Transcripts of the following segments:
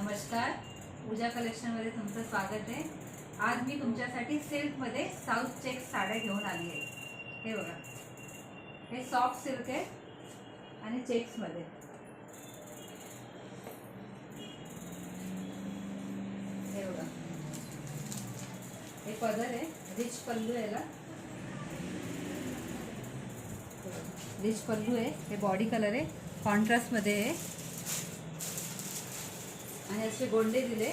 नमस्कार, पूजा कलेक्शनमध्ये तुमचं स्वागत आहे। आज मी तुमच्यासाठी सिल्कमध्ये साऊथ चेक्स साड्या घेऊन आली आहे। हे बघा, हे सॉफ्ट सिल्क आहे आणि चेक्समध्ये। हे बघा, हे पदर आहे, रिच पल्लू याला, रिच पल्लू आहे। हे बॉडी कलर आहे, कॉन्ट्रास्टमध्ये आहे आणि असे गोंडे दिले।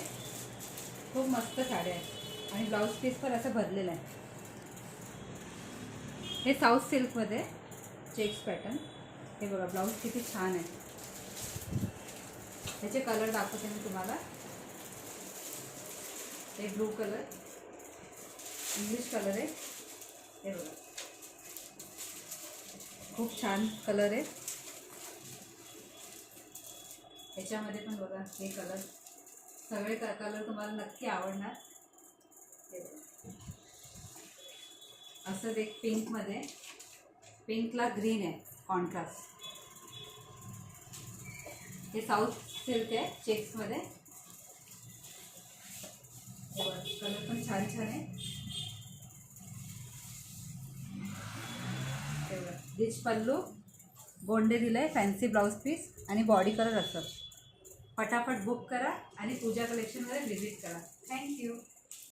खूप मस्त साड्या आहे आणि ब्लाउज पीस पण असं भरलेला आहे। हे साऊथ सिल्कमध्ये चेक्स पॅटर्न। हे बघा, ब्लाउज किती छान आहे। त्याचे कलर दाखवते मी तुम्हाला। हे ब्लू कलर, इंग्लिश कलर आहे। हे बघा, खूप छान कलर आहे। याच्यामध्ये पण बघा, हे कलर, सगळे कलर तुम्हाला नक्की आवडणार। असं एक पिंकमध्ये, पिंकला ग्रीन आहे कॉन्ट्रास्ट। हे साऊथ सिल्क आहे चेक्समध्ये। कलर पण छान छान आहे। रिच पल्लू, गोंडे दिले, फॅन्सी ब्लाउज पीस आणि बॉडी कलर असं। फटाफट बुक करा आणि पूजा कलेक्शनमध्ये व्हिजिट करा। थँक्यू।